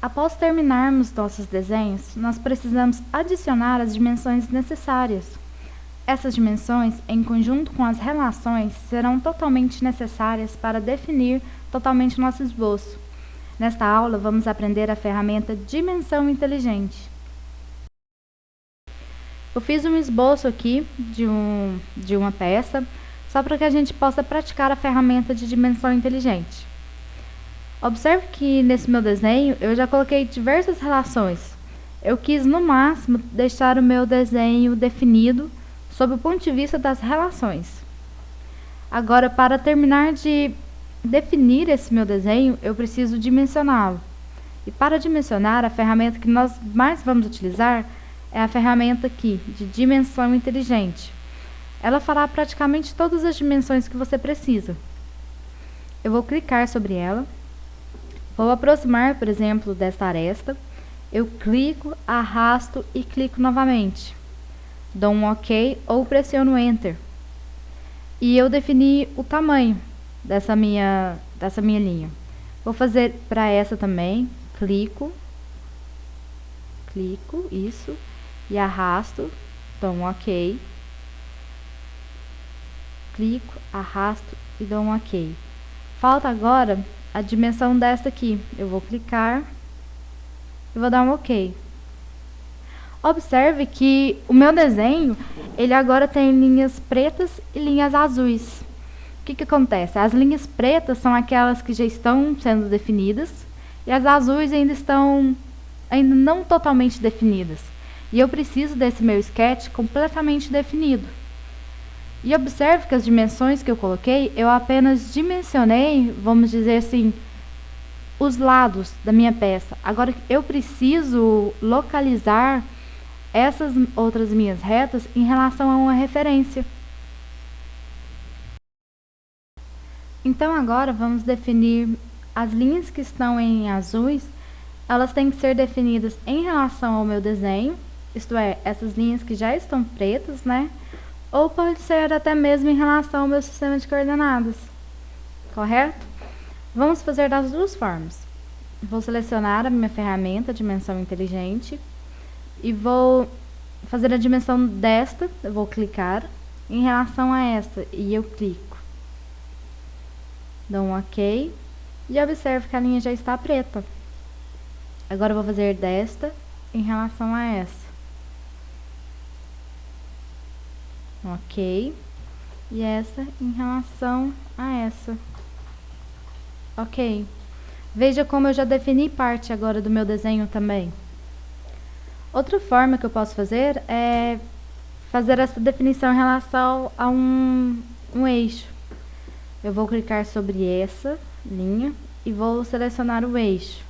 Após terminarmos nossos desenhos, nós precisamos adicionar as dimensões necessárias. Essas dimensões, em conjunto com as relações, serão totalmente necessárias para definir totalmente nosso esboço. Nesta aula, vamos aprender a ferramenta Dimensão Inteligente. Eu fiz um esboço aqui de uma peça, só para que a gente possa praticar a ferramenta de Dimensão Inteligente. Observe que nesse meu desenho eu já coloquei diversas relações. Eu quis, no máximo, deixar o meu desenho definido sob o ponto de vista das relações. Agora, para terminar de definir esse meu desenho, eu preciso dimensioná-lo. E para dimensionar, a ferramenta que nós mais vamos utilizar é a ferramenta aqui, de Dimensão Inteligente. Ela fará praticamente todas as dimensões que você precisa. Eu vou clicar sobre ela. Vou aproximar, por exemplo, desta aresta. Eu clico, arrasto e clico novamente. Dou um OK ou pressiono Enter. E eu defini o tamanho dessa minha linha. Vou fazer para essa também. Clico, isso, e arrasto, dou um OK. Clico, arrasto e dou um OK. Falta agora a dimensão desta aqui. Eu vou clicar e vou dar um OK. Observe que o meu desenho, ele agora tem linhas pretas e linhas azuis. O que acontece? As linhas pretas são aquelas que já estão sendo definidas e as azuis ainda não totalmente definidas. E eu preciso desse meu sketch completamente definido. E observe que as dimensões que eu coloquei, eu apenas dimensionei, vamos dizer assim, os lados da minha peça. Agora eu preciso localizar essas outras minhas retas em relação a uma referência. Então agora vamos definir as linhas que estão em azuis. Elas têm que ser definidas em relação ao meu desenho, isto é, essas linhas que já estão pretas, né? Ou pode ser até mesmo em relação ao meu sistema de coordenadas, correto? Vamos fazer das duas formas. Vou selecionar a minha ferramenta Dimensão Inteligente e vou fazer a dimensão desta, eu vou clicar em relação a esta e eu clico. Dou um OK e observe que a linha já está preta. Agora eu vou fazer desta em relação a essa. OK. E essa em relação a essa. OK. Veja como eu já defini parte agora do meu desenho também. Outra forma que eu posso fazer é fazer essa definição em relação a um eixo. Eu vou clicar sobre essa linha e vou selecionar o eixo.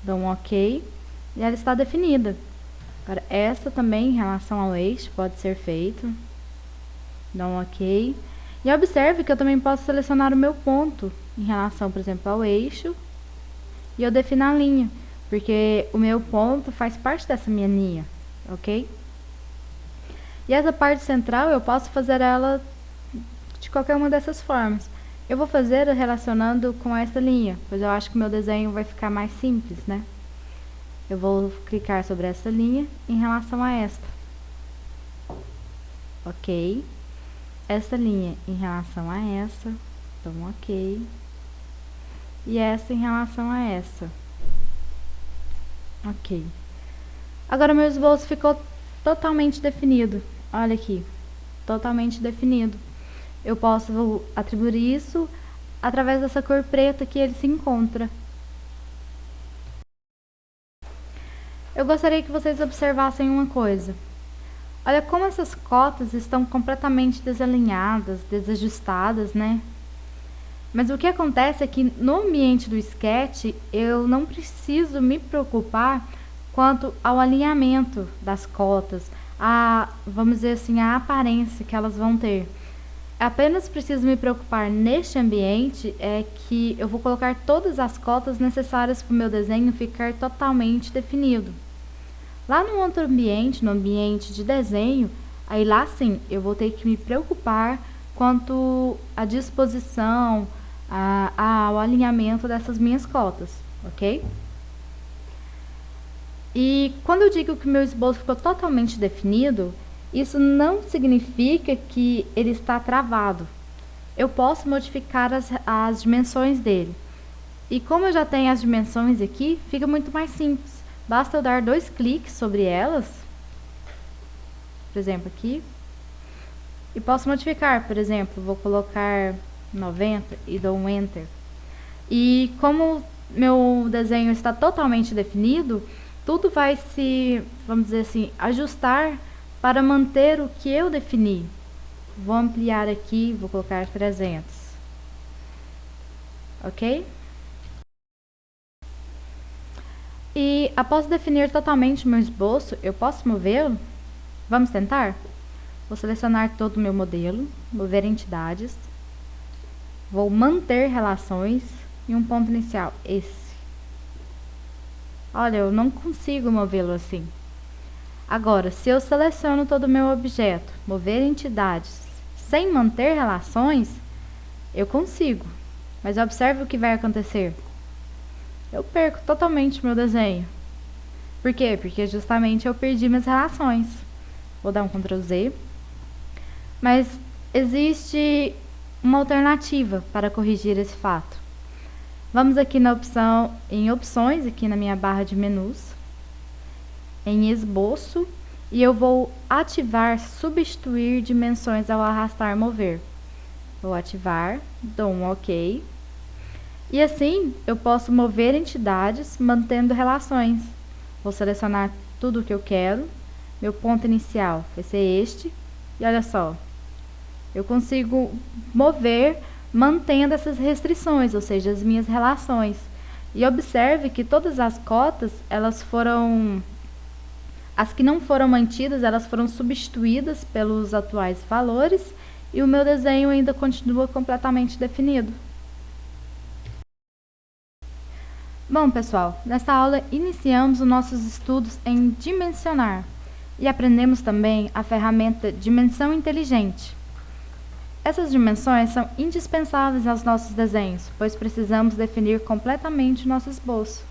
Dou um OK e ela está definida. Agora, essa também em relação ao eixo pode ser feito. Dá um OK. E observe que eu também posso selecionar o meu ponto em relação, por exemplo, ao eixo. E eu defino a linha, porque o meu ponto faz parte dessa minha linha, ok? E essa parte central eu posso fazer ela de qualquer uma dessas formas. Eu vou fazer relacionando com essa linha, pois eu acho que o meu desenho vai ficar mais simples, né? Eu vou clicar sobre essa linha em relação a esta. OK. Essa linha em relação a essa. Então, OK. E essa em relação a essa. OK. Agora meu esboço ficou totalmente definido. Olha aqui. Totalmente definido. Eu posso atribuir isso através dessa cor preta que ele se encontra. Eu gostaria que vocês observassem uma coisa. Olha como essas cotas estão completamente desalinhadas, desajustadas, né? Mas o que acontece é que no ambiente do sketch, eu não preciso me preocupar quanto ao alinhamento das cotas, vamos dizer assim, a aparência que elas vão ter. Apenas preciso me preocupar neste ambiente é que eu vou colocar todas as cotas necessárias para o meu desenho ficar totalmente definido. Lá no outro ambiente, no ambiente de desenho, aí lá sim, eu vou ter que me preocupar quanto à disposição, ao alinhamento dessas minhas cotas. ok? E quando eu digo que o meu esboço ficou totalmente definido, isso não significa que ele está travado. Eu posso modificar as dimensões dele. E como eu já tenho as dimensões aqui, fica muito mais simples. Basta eu dar 2 cliques sobre elas, por exemplo, aqui, e posso modificar. Por exemplo, vou colocar 90 e dou um Enter. E como meu desenho está totalmente definido, tudo vai se, vamos dizer assim, ajustar para manter o que eu defini. Vou ampliar aqui, vou colocar 300. Ok? E após definir totalmente o meu esboço, eu posso movê-lo? Vamos tentar? Vou selecionar todo o meu modelo, mover entidades, vou manter relações e um ponto inicial, esse. Olha, eu não consigo movê-lo assim. Agora, se eu seleciono todo o meu objeto, mover entidades, sem manter relações, eu consigo. Mas observe o que vai acontecer. Eu perco totalmente meu desenho. Por quê? Porque justamente eu perdi minhas relações. Vou dar um Ctrl Z. Mas existe uma alternativa para corrigir esse fato. Vamos aqui na opção, em opções, aqui na minha barra de menus, em esboço, e eu vou ativar substituir dimensões ao arrastar mover. Vou ativar, dou um OK. E assim eu posso mover entidades mantendo relações. Vou selecionar tudo o que eu quero. Meu ponto inicial vai ser este. E olha só, eu consigo mover mantendo essas restrições, ou seja, as minhas relações. E observe que todas as cotas, as que não foram mantidas, elas foram substituídas pelos atuais valores e o meu desenho ainda continua completamente definido. Bom, pessoal, nesta aula iniciamos os nossos estudos em dimensionar e aprendemos também a ferramenta Dimensão Inteligente. Essas dimensões são indispensáveis aos nossos desenhos, pois precisamos definir completamente o nosso esboço.